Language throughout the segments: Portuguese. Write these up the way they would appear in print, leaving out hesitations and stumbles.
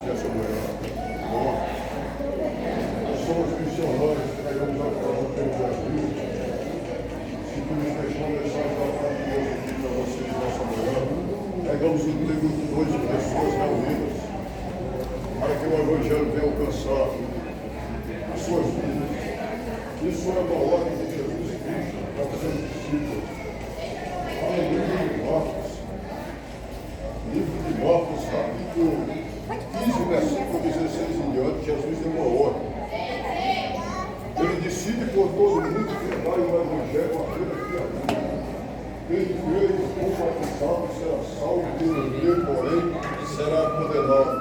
Essa manhã, nós somos missionários, pregamos a palavra pelo Brasil. Se tu nos deixou mensagem da parte de Deus aqui para vocês nessa manhã, pegamos um grupo de pessoas reunidas para que o Evangelho venha alcançar as suas vidas. Isso é uma ordem de Jesus Cristo para fazer discípulos. Aleluia, de Marcos. Livro de Marcos, capítulo 15, versículo 16 em diante, Jesus deu uma ordem. Ele decide por todo mundo pregar o Evangelho àquele que habita. Quem crê e for batizado será salvo, quem não crê, porém, será condenado.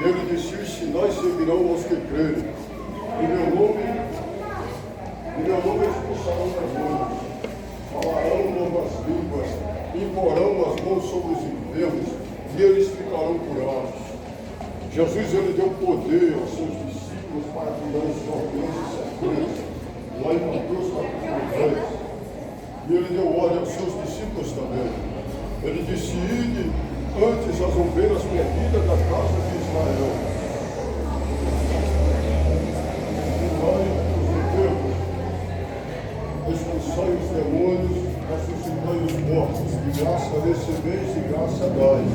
Ele disse: os sinais seguirão aos que crerem. Em meu nome expulsarão demônios, falarão novas línguas, imporão as mãos sobre os enfermos e eles ficarão curados. Jesus ele deu poder aos seus discípulos para curar os jovens e serpentes, lá em Mateus capítulo 10. E ele deu ordem aos seus discípulos também. Ele disse: ide antes as ovelhas perdidas da casa de Israel. Expulsai os demônios, ressuscitai os mortos, de graça recebeis, de graça dais.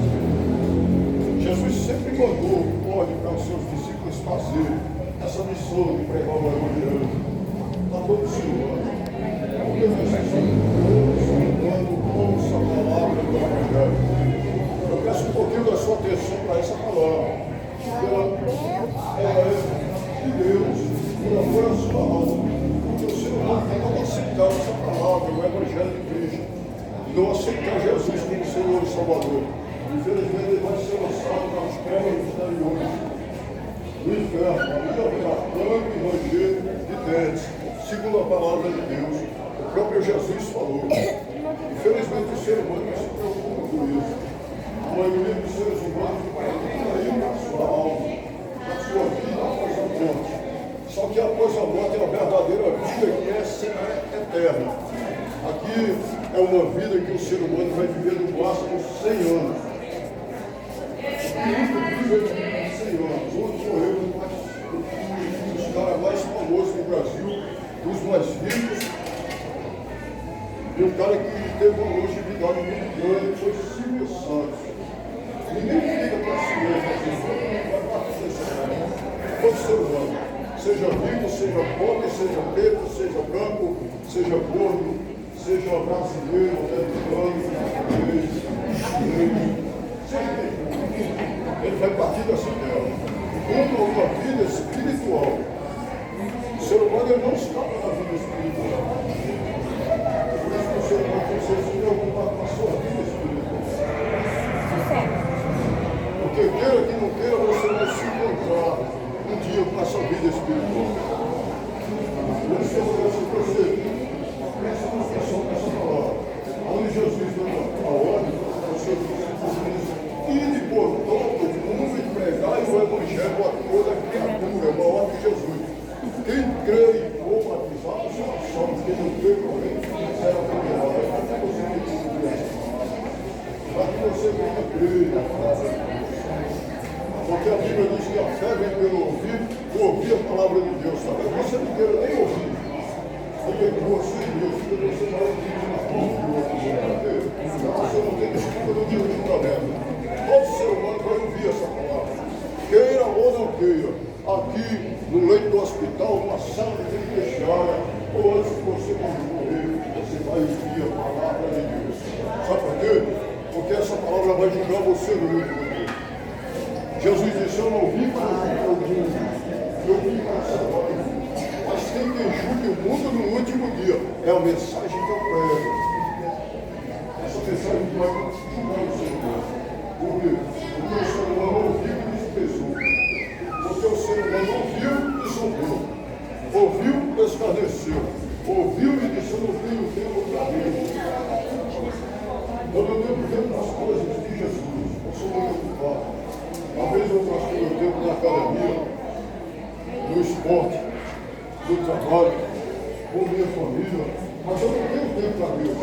Jesus sempre mandou ordem para os seus discípulos fazerem essa missão de pregar o Evangelho. Está todo ensinando. Porque nós estamos ouça a palavra do Evangelho. Eu peço um pouquinho da sua atenção para essa palavra. Ela é de Deus, ela foi a sua alma. Não aceitar essa palavra, o Evangelho de Cristo, não aceitar Jesus como Senhor e Salvador, infelizmente ele vai ser lançado para os pés exteriores do inferno, ali haverá pranto e ranger de dentes, segundo a palavra de Deus. O próprio Jesus falou. Infelizmente o ser humano não se preocupa com isso. A maioria dos seres humanos preocupa aí na sua alma, na sua vida após a morte. Só que após a morte é a verdadeira vida que é eterna. Aqui é uma vida que o ser humano vai viver no máximo 100 anos. E vive 100 anos. Ontem morreu um dos caras mais famosos do Brasil, dos mais ricos. E um cara que teve uma longevidade muito grande foi Silvio Santos. Ninguém fica para si mesmo assim, vai acontecer. Todo ser humano. Seja rico, seja pobre, seja preto, seja branco, seja gordo, seja brasileiro, americano, japonês, chinês, ele vai partir dessa terra. Como uma vida espiritual. O ser humano ele não escapa da vida espiritual. Por isso que o ser humano precisa se preocupar com a sua vida espiritual. Porque queira que não queira, você vai se encontrar um dia com a sua vida espiritual. Por isso eu peço que você preste atenção nessa palavra. Onde Jesus deu a ordem aos seus discípulos, ide por todo o mundo e pregai o Evangelho a toda criatura, é uma ordem de Jesus. Quem crê e for batizado será salvo, quem não crê, porém, será condenado. Até você tem que crer. Para que você venha crer. Porque a Bíblia diz que a fé vem pelo ouvir a palavra de Deus. Talvez você não queira nem ouvir. Porque você e Deus, você vai ouvir uma palavra de outro. Você não tem desculpa no dia do julgamento. Todo ser humano vai ouvir essa palavra. Queira ou não queira. Aqui, no leito do hospital, numa sala de penitenciária, ou antes de você morrer, você vai ouvir a palavra de Deus. Sabe por quê? Porque essa palavra vai julgar você no último dia. Jesus disse: eu não vim para julgar o mundo, eu vim para salvar o mundo. Mas tem quem julgue o mundo no último dia. É a mensagem que eu prego. Essa mensagem vai julgar o ser humano. Por quê? Porque o ser humano ouviu e desprezou. Porque o ser humano ouviu e zombou. Ouviu e escarneceu. Ouviu e disse: eu não tenho tempo para Deus. Eu não tenho tempo para as coisas de Jesus. Eu sou muito ocupado. Às vezes eu gasto meu tempo na academia, no esporte, no trabalho, com minha família, mas eu não tenho tempo para Deus.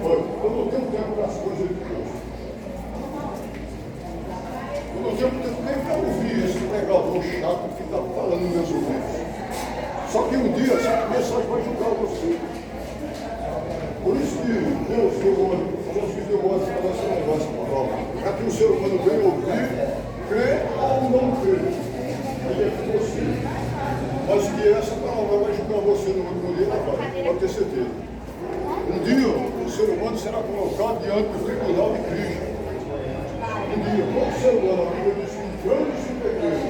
Olha, eu não tenho tempo para as coisas de Deus. tenho tempo nem para ouvir esse pregador chato que está falando nos meus ouvidos. Só que um dia essa mensagem vai julgar você. Por isso que Deus falou que Deus gosta de fazer esse negócio moral. Para que o ser humano venha ouvir, crer ou não crer. Aí é com você. Mas que essa palavra vai julgar você no último dia, pode ter certeza. Um dia o ser humano será colocado diante do tribunal de Cristo. Um dia, todo ser humano, a Bíblia diz que grandes e pequenos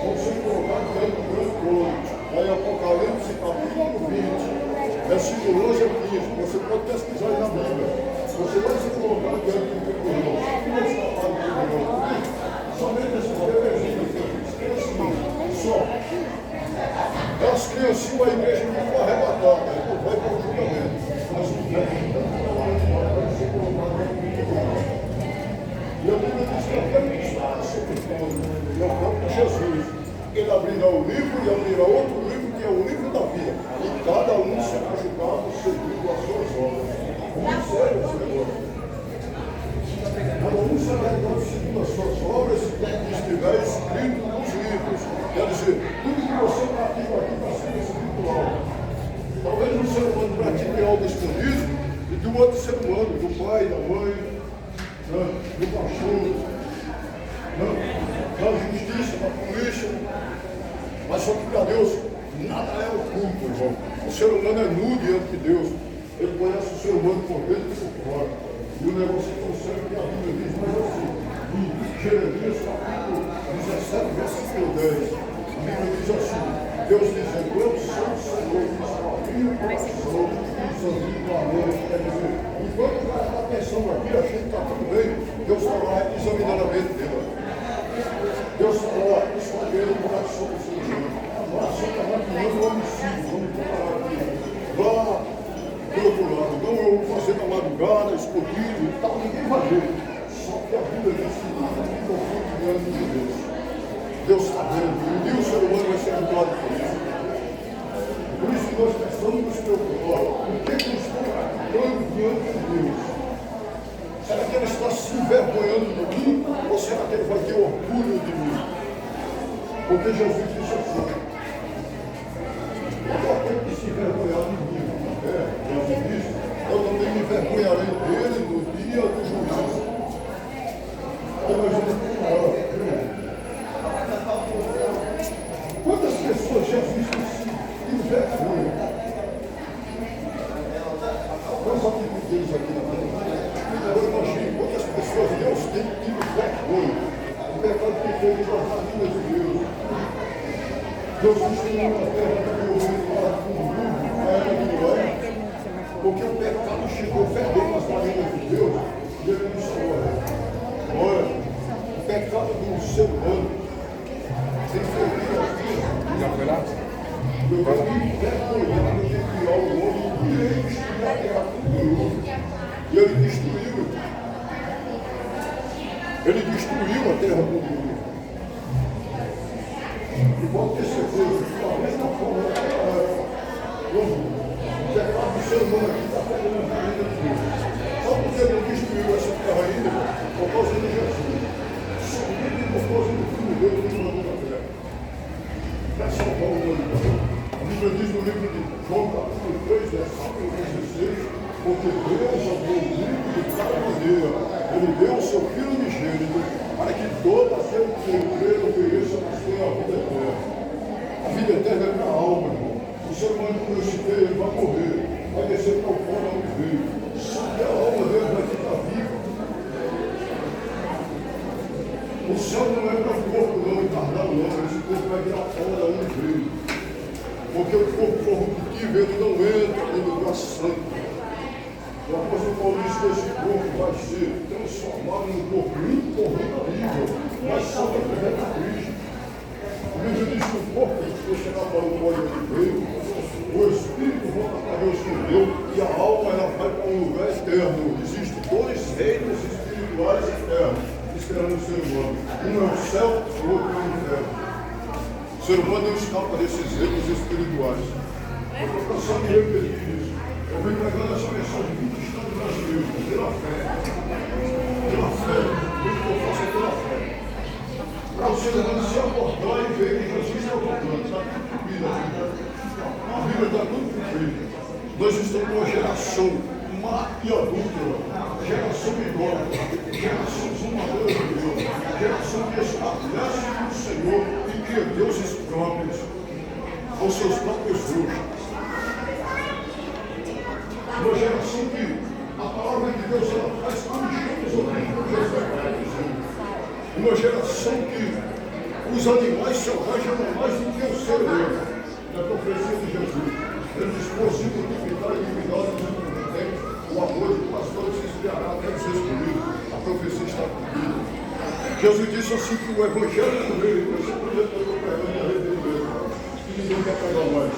vão ser colocados diante do grande trono. Aí Apocalipse capítulo 20, versículo 11 a 15. Você pode pesquisar aí na Bíblia. Você vai ser colocado diante do tribunal. Não está lá no tribunal. Somente esses bebezinhos, só. As criancinhas da igreja não vão arrebatar, não vai para o julgamento. Mas o velho vai ser colocado diante do tribunal. E a Bíblia diz que aquele que está sobre o trono é o próprio Jesus. Ele abrirá o livro e abrirá outro livro, que é o livro da vida. E cada um será julgado segundo as suas obras. Muito sério esse negócio. Cada um será julgado segundo as suas obras que estiver escrito nos livros. Quer dizer, tudo que você pratica aqui está sendo espiritual. Talvez um ser humano pratique algo escondido e do outro ser humano, do pai, da mãe, do pastor, da justiça, da polícia. Mas só que para Deus nada é oculto, irmão. O ser humano é nu diante de Deus. Ele conhece o ser humano por dentro e por fora. E o negócio é tão sério que a Bíblia diz, mas assim, em Jeremias capítulo 17, versículo 10, a Bíblia diz assim, Deus dizendo, eu sou o Senhor, que examina o coração, que examina a mente. Quer dizer, enquanto o cara está pensando aqui, achando que está tudo bem, Deus está lá examinando a mente dele. Deus está lá escolhendo o coração do ser humano. O coração está maquinando o homicídio, vamos comparar aqui. Lá, do outro lado, não eu vou fazer na madrugada, escondido e tal, ninguém vai ver. Só que a Bíblia diz que nada é oculto diante de Deus. Deus está vendo, e um dia o ser humano vai ser julgado por isso. Por isso que nós precisamos nos preocupar. O que nós estamos praticando diante de Deus? Será que ele está se envergonhando de mim? Ou será que ele vai ter orgulho de mim? Porque Jesus disse assim, eu tenho que se envergonhar de mim. Jesus disse, eu também me envergonharei dele no dia do juízo. Quantas pessoas Jesus se envergonham? Nós atitudes aqui na vida. Eu imagino quantas pessoas Deus tem tido vergonha. O pecado que fez das famílias de Deus. Deus destruiu a terra que eu ouvi falar com o mundo, a era de Noé. Porque o pecado chegou fedendo as famílias de Deus. E ele disse, olha, o pecado do ser humano tem ferido a vida. Já foi lá? Eu tenho vergonhado de criar o homem e ele destruiu a terra com Deus. E ele destruiu. Ele destruiu a terra com Deus. E pode ter certeza que da mesma forma naquela época, o pecado do ser humano aqui está pegando a vida de Deus. Só porque ele não destruiu essa terra ainda, por causa de Jesus. Somente por causa do Filho de Deus que ele mandou na terra. Para salvar o mundo. A Bíblia diz no livro de João, capítulo 3, versículo 16, porque Deus amou o mundo de tal maneira, ele deu o seu Filho unigênito, para que todo aquele que crê não pereça, mas tenha a vida eterna. A vida eterna é para a alma, irmão. O ser humano, como eu citei, ele vai morrer, vai descer para o pó onde veio. Só que a alma dele vai ficar viva. O céu não é para o corpo não, encarnado não, esse corpo vai virar pó da onde veio. Porque o corpo corruptível ele não entra no lugar santo. O apóstolo Paulo diz que esse corpo vai ser transformado num corpo incorruptível, mas só para a Cristo. A Bíblia diz que o corpo deixará para o pó de onde veio, o espírito volta para Deus que deu e a alma ela vai para um lugar eterno. Existem dois reinos espirituais eternos esperando o ser humano. Um é o céu, o outro é o inferno. O ser humano não escapa desses reinos espirituais. Eu estou cansado de repetir isso. Eu venho pregando essa mensagem 20 estados brasileiros, pela fé. Pela fé. Tudo que eu faço é pela fé. ser humano se acordar e ver que Jesus está voltando. Está tudo cumprido a Bíblia. A Bíblia está tudo cumprido. Nós estamos numa geração má e adúltera, geração idólatra, geração zombadora de Deus, geração que estabelece o Senhor e cria deuses próprios, aos seus próprios roxos. Uma geração que a palavra de Deus ela faz comichão os outros. Uma geração que os animais selvagens amam mais do que o ser humano. Na profecia de Jesus, ele dispôs de multiplicar e dignidade dentro do tempo, o amor de pastores se esfriará até os excluídos. A profecia está cumprida. Jesus disse assim que o evangelho do reino vai ser pregando e arrependimento. E ninguém quer pegar mais.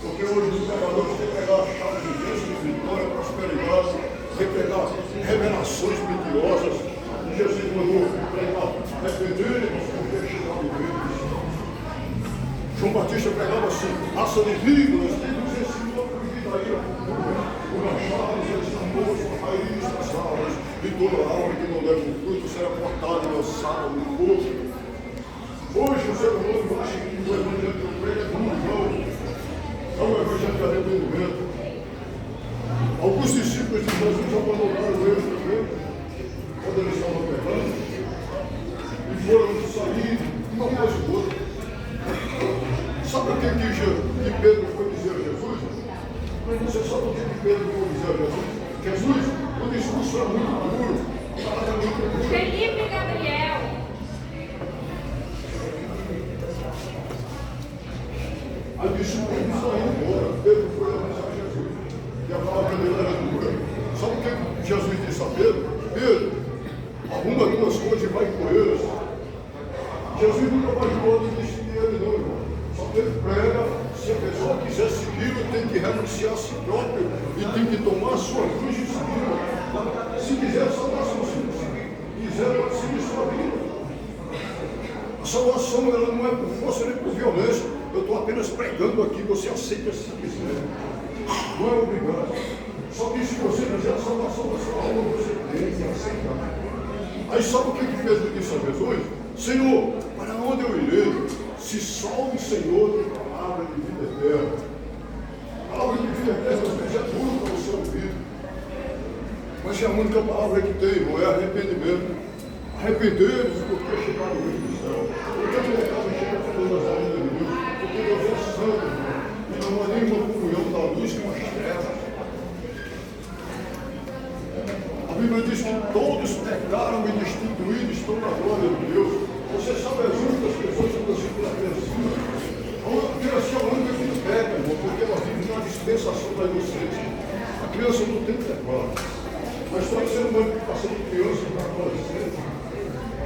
Porque hoje os pregadores têm que pegar a chave de bênção, de vitória, prosperidade, têm que pegar revelações mentirosas. E Jesus mandou pregar arrependimento, porque chegar de Deus. João Batista pregava assim, raça de víboras, tem nos ensinou a vida o machado, os tambores, a raiz das árvores, e toda árvore que não der fruto será cortada e lançada no fogo. Hoje o ser humano acha que o evangelho que eu prego é bom, não. É um evangelho de arrependimento. Alguns discípulos de Jesus abandonaram ele também, quando eles estavam pregando, e foram sair um após o outro. Sabe o que Pedro foi dizer a Jesus? Você sabe o que Pedro foi dizer a Jesus? Jesus, o discurso é muito duro. Felipe Gabriel. Aí o discípulo saiu embora. Pedro foi avisar a Jesus. E a palavra dele era dura. Sabe o que Jesus disse a Pedro? Pedro, arruma duas coisas e vai com eles. Jesus nunca mais jogou de destino ele não, irmão. Ele prega, se a pessoa quiser segui-lo, tem que renunciar a si próprio e tem que tomar a sua cruz e segui-lo. Se quiser salvar sua vida, quiser seguir sua vida. A salvação ela não é por força nem por violência. Eu estou apenas pregando aqui, você aceita se quiser. Não é obrigado. Só que se você quiser a salvação da sua alma, você tem que aceitar. Aí sabe o que Pedro disse a Jesus? Senhor, para onde eu irei? Se salve, Senhor, de palavra de vida eterna. A palavra de vida eterna é duro para o seu ouvido. Mas é a única palavra que tem, irmão, é arrependimento. Arrepender-vos porque chegaram o reino do céu. Porque o pecado chega a todas as almas de Deus. Porque Deus é santo, irmão. E não há nenhuma comunhão da luz com as trevas. A Bíblia diz que todos pecaram e destituídos estão na glória de Deus. Você sabe as únicas pessoas que você pela criança. A criança é a única que peca, irmão, porque ela vive numa dispensação da inocência. A criança não tem pecado. Mas todo ser humano que passa de criança para adolescente,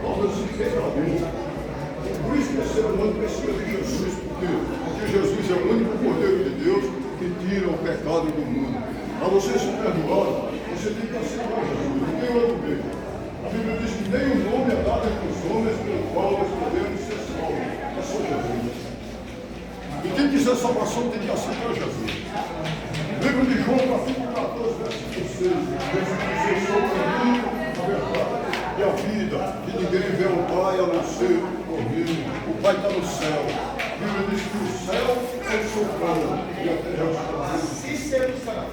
torna-se pecador. Por isso que o ser humano precisa de Jesus, porque Jesus é o único Cordeiro de Deus que tira o pecado do mundo. Para você ser perdoado, você tem que aceitar Jesus, não tem outro meio. A Bíblia diz que nem o nome é dado entre os homens pelo qual nós podemos ser salvos. É só Jesus. E quem quiser salvação tem que aceitar Jesus. Livro de João, capítulo 14, versículo 6. Jesus diz: eu sou o caminho, a verdade e a vida. E ninguém vê o Pai a não ser por mim. O Pai está no céu. A Bíblia diz que o céu é o seu plano e a terra é o seu plano.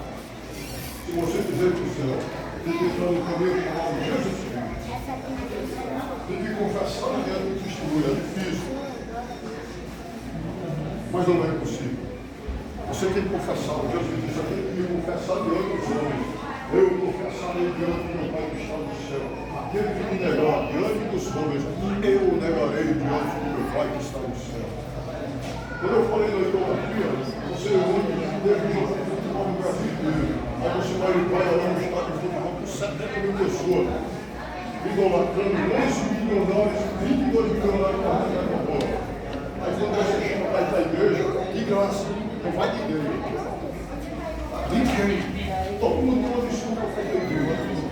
Se você quiser ir para o céu, tem que entrar no caminho chamado Jesus Cristo. Tem que confessar diante do testemunho, é difícil. Mas não é impossível. Você tem que confessar, Jesus diz, eu tenho que me confessar diante dos homens. Eu confessarei diante do meu Pai que está no céu. Aquele que me negar diante dos homens, eu o negarei diante do meu Pai que está no céu. Quando eu falei na idolatria, você é o único que deve jogar futebol no Brasil inteiro. Aí você vai lá no estádio de futebol com 70 mil pessoas. Idolatrando 11 milionários, 22 milionários para arrancar a bola. Aí quando você chama para ir para a igreja, de graça, não vai de igreja. Ninguém. Todo mundo tem uma desculpa para ir para a igreja.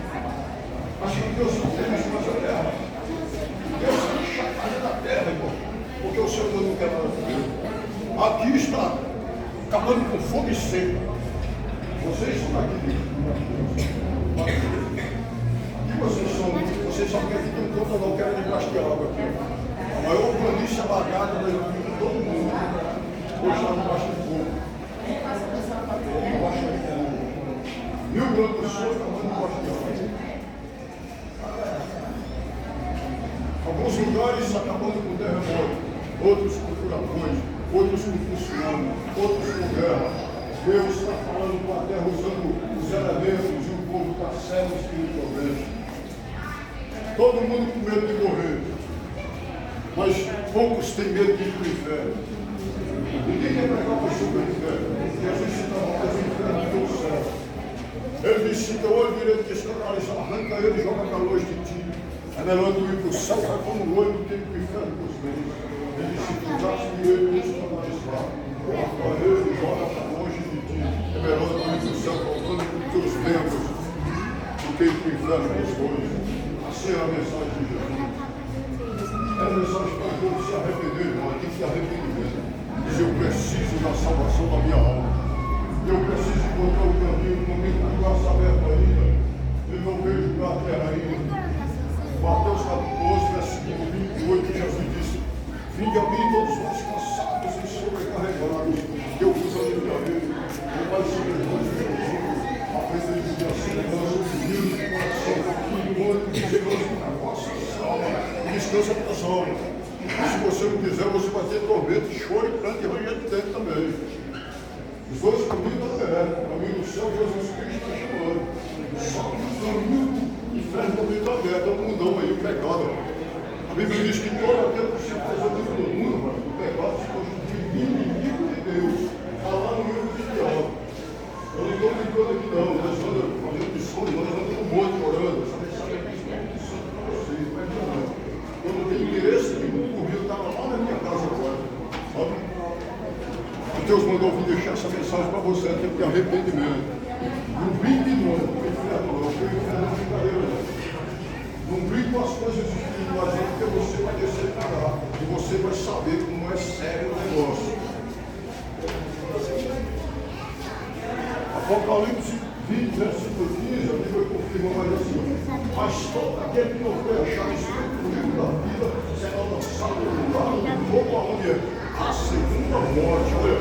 Acha que Deus não tem isso na terra. Deus é chacada da terra, irmão. Porque o Senhor não quer nada com Deus. Aqui está acabando com fogo e seco. Vocês estão aqui. Aqui vocês são. Vocês sabem que aqui tem conta, não quero de gastar água aqui. maior planície alagada da vida de todo mundo. Hoje está debaixo do fogo. Rio Grande do Sul está debaixo de fogo. Alguns lugares acabando com terremoto, outros com furacões, outros com tsunami, outros com guerra. Deus está falando com a terra usando os elementos e o povo está cego espiritualmente. Todo mundo com medo de morrer, mas poucos têm medo de ir para o inferno. Ninguém quer pregar para o inferno. Jesus está mais o inferno do que o céu. Ele disse: teu olho direito que está arranca ele e joga para longe de ti. É melhor tu ir para o céu, vai como o olho do que ir para o inferno com os meus. Ele disse: tu braço direito que está mais fraco. Corta ele e joga para longe de ti. É melhor tu ir para o céu faltando com os teus membros do que ir para o inferno com os dois. Assim é a mensagem de Jesus. É a mensagem para todos se arrepender, irmão. Tem que se arrepender mesmo. Diz: eu preciso da salvação da minha alma. Eu preciso encontrar o caminho no momento da graça aberta ainda. Eu não vejo lugar terra ainda. Mateus capítulo 11, versículo 28, Jesus disse: vinde a mim todos vós cansados e sobrecarregados, que eu vos aliviarei. O Pai soberano de Jesus, aprenda a viver assim, nós humildes de coração, humilde e generoso na vossa alma, e descansa para as almas. E se você não quiser, você vai ter tormento, choro e pranto e ranger de dentro também. Os dois caminhos da terra, o caminho do céu, Jesus Cristo está chamando. Só que o caminho do inferno também está aberto, é o mundão aí, o pecado. A Bíblia diz que todo aquele que se faz do mundo, o pecado se constitui inimigo de Deus. Está lá no livro de Tiago. Eu não estou brincando aqui não, nós estamos fazendo missões, nós estamos no monte orando. Essa mensagem aqui é missão para vocês, não é não. Eu não tenho interesse nenhum, porque eu estava lá na minha casa agora. Sabe? Deus mandou vir deixar essa mensagem para você, tem que ter arrependimento. Não brinque não, com o inferno não, porque o inferno não é brincadeira não. Não brinque com as coisas espirituais não, porque você vai descer para lá e você vai saber como é sério o negócio. Apocalipse 20, versículo 15, a Bíblia confirma mais assim: mas todo aquele que não foi achado escrito no livro da vida será lançado no lago do fogo aonde é a segunda morte. Olha,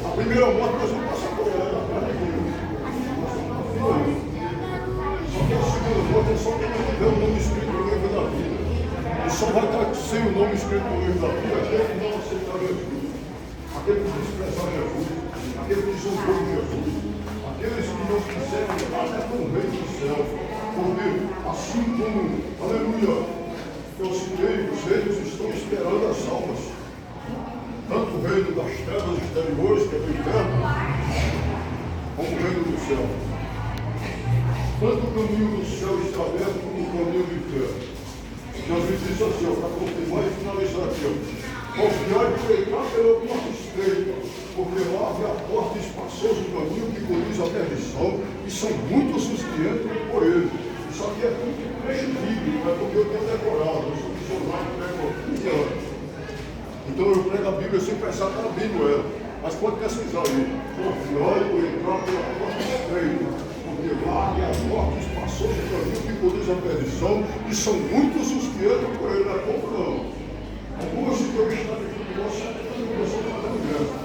a primeira morte nós vamos passar por ela na terra de Deus. Só que a segunda morte é só quem não tiver o nome escrito no livro da vida. E só vai estar sem o nome escrito no livro da vida aquele que não aceitar Jesus, aquele que desprezar Jesus, aquele que zombou de Jesus, aqueles que não quiserem até com o reino do céu. Porque assim como, aleluia, eu citei, os reinos estão esperando as almas. Tanto o reino das trevas exteriores, que é do inferno, como o reino do céu. Tanto o caminho do céu está aberto como o caminho do inferno. Jesus disse assim, para confirmar e finalizar aqui: confiar e peitar pela porta estreita, porque lá há a porta espaçosa do caminho que conduz à perdição, e são muitos os que entram por ele. Isso aqui é tudo trecho bíblico, não é porque eu tenho decorado, eu sou missionário, prego 15 anos. Então eu prego a Bíblia sem pensar que está abrindo ela. Mas pode pesquisar aí. Confiar e entrar pela porta estreita, porque lá há a porta espaçosa do caminho que conduz à perdição, e são muitos os que entram por ele. Não é pouco não. Algumas que eu estou aqui com você, eu sou fazendo mesmo.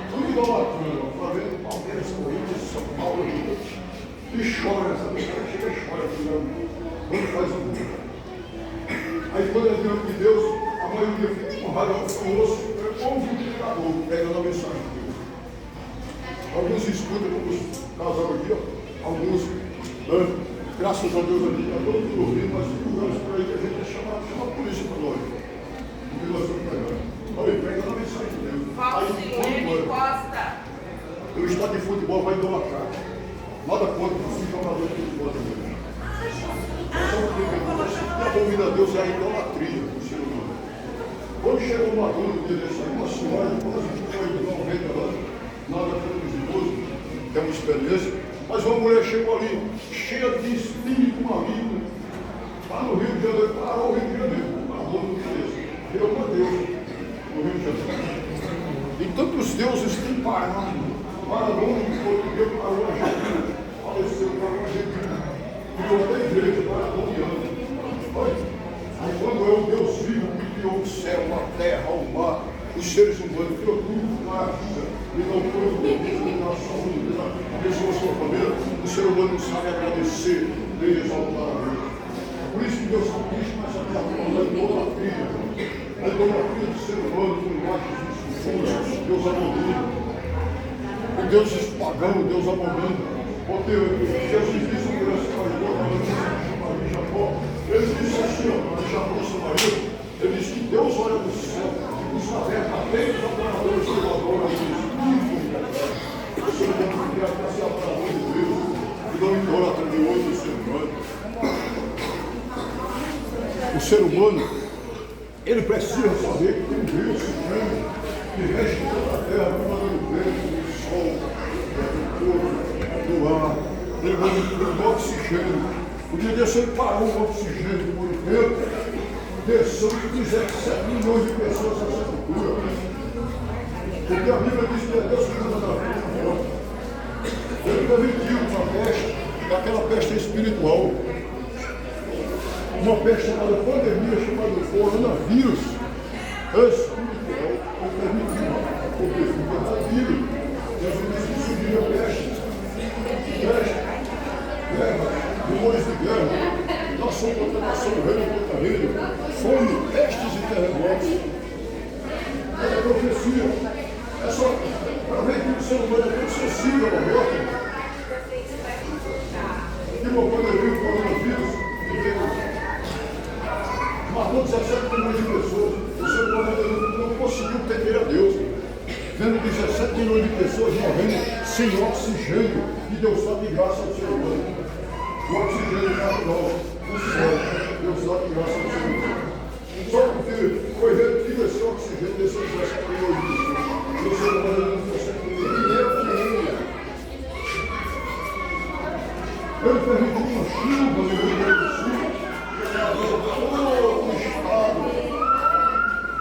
Tudo idolatrando, fazendo Palmeiras, Corinthians, São Paulo, e chora, sabe? Chega e chora, quando faz o mundo. Aí quando é diante de Deus, a maioria fica com raiva, com osso, ouve o predicador, pegando a mensagem de Deus. Alguns escutam, como os casal aqui, alguns, graças a Deus aqui, está todo mundo ouvindo, mas tem lugares por aí que a gente chama a polícia para nós. Porque nós estamos pregando. Olha, pregando a mensagem de Deus. Valcilene Costa. O estádio de futebol vai idolatrar. Nada contra os jogadores de futebol também. A abominação a Deus é a idolatria do ser humano. Quando chegou uma dona no dia desse aí, uma senhora de quase 90 anos, nada religioso, tem uma experiência, mas uma mulher chegou ali, cheia de espírito maligno, lá no Rio de Janeiro, parou o Rio de Janeiro, parou no dia desse, deu uma Deus no Rio de Janeiro. E tantos deuses têm parado, para longe de Portugal, parou a Argentina, faleceu, parou a Argentina, e outra igreja, para a Doniana. Aí quando é o Deus vivo que criou o céu, a terra, ao mar, os seres humanos, que eu tudo mais, e não foi o Deus, na saúde, a pessoa, sua família, o ser humano não sabe agradecer, nem exaltar a Deus. Por isso que Deus não quis mais estar falando idolatria. A idolatria do ser humano, por imagens de esculturas, Deus abomina. O Deus pagão, Deus abomina. Porque Jesus disse por essa marido, Jacó, ele disse assim, ó, Jacó, seu marido, ele disse que Deus olha do céu e nos aberta até os adoradores que adoram a Deus. O ser humano quer ser adorador de Deus e não idolatra de outro ser humano. O ser humano, ele precisa saber que tem um Deus supremo que rege toda a terra, comandando o vento, o sol, o corpo, do ar, ele do oxigênio. Um dia desse ele parou o oxigênio por um tempo, desceu 17 milhões de pessoas a essa cultura. Porque a Bíblia diz que é Deus que manda na vida. Ele permitiu uma peste, aquela peste espiritual. Uma peste chamada pandemia, chamada coronavírus espiritual, ele permitiu, porque fica na Bíblia. Jesus disse que subiria peste, guerra, rumores de guerra, nação contra nação, reino contra reino, fome, pestes e terremotos. É profecia. É só para ver que o ser humano é muito sensível ao morte. Que uma pandemia, o coronavírus, matou 17 milhões de pessoas. O ser humano não conseguiu temer a Deus. Vendo 17 milhões de pessoas morrendo sem oxigênio. E Deus dá de graça ao ser humano. O oxigênio natural, o céu, Deus dá de graça ao ser humano. Só porque foi retido esse oxigênio desses 17 milhões de pessoas. E o ser humano não consegue temer. Ele permitiu uma chuva no Rio Grande do Sul. Todo o estado.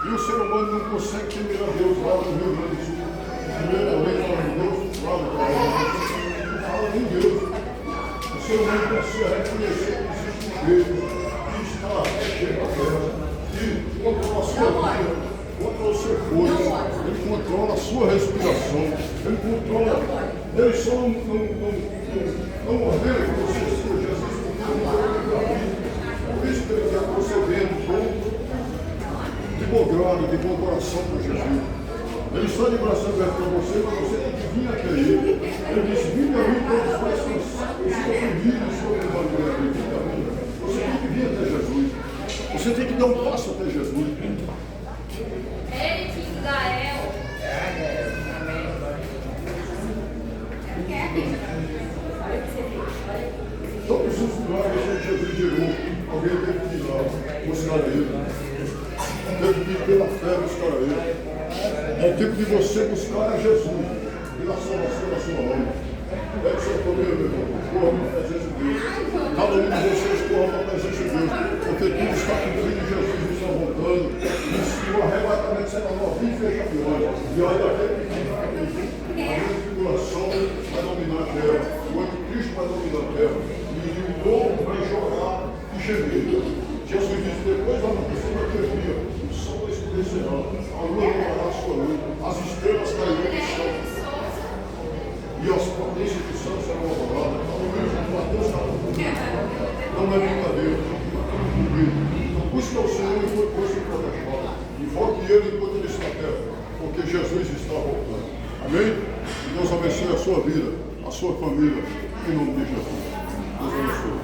E o ser humano não consegue temer a Deus lá no Rio Grande do Sul. Primeiramente fala em Deus, não fala em Deus. O ser humano precisa reconhecer que existe um Deus que está regendo a terra, que controla a sua vida, controla o seu corpo, ele controla a sua respiração, ele controla. Ele só não ordena que você siga Jesus porque não tem a vida. Por isso que ele quer que você venha de bom grado, de bom coração para Jesus. Ele está de braço aberto para você, mas você tem que vir até ele. Ele disse: vinde a mim todos os mais cansados, oprimidos, sobrevalores. Você tem que vir até Jesus. Você tem que dar um passo até Jesus. Ele que Israel. Todos os milagres que Jesus gerou, alguém teve que ir lá buscar ele. Teve que ir pela fé buscar ele. É o tempo de você buscar a Jesus pela salvação da sua alma. É que seu poder, meu irmão, corra para a presença de Deus. Cada um de vocês corra para a presença de Deus, porque tudo está cumprido em Jesus e está voltando. E o arrebatamento será novinho e fecha de olhos. E olha aquele que fica aqui. A grande tribulação vai dominar a terra. O anticristo vai dominar a terra. E o povo vai chorar e gemer. Jesus disse: depois da notícia daquele dia, o sol escurecerá, a lua não dará a sua luz, as estrelas cairão do céu, e as potências do céu serão abaladas. Mateus capítulo 1. Não é brincadeira. Então busca o Senhor e foi posto para a espada. Invoque ele enquanto ele está perto, porque Jesus está voltando. Amém? Que Deus abençoe a sua vida, a sua família, em nome de Jesus. Deus abençoe.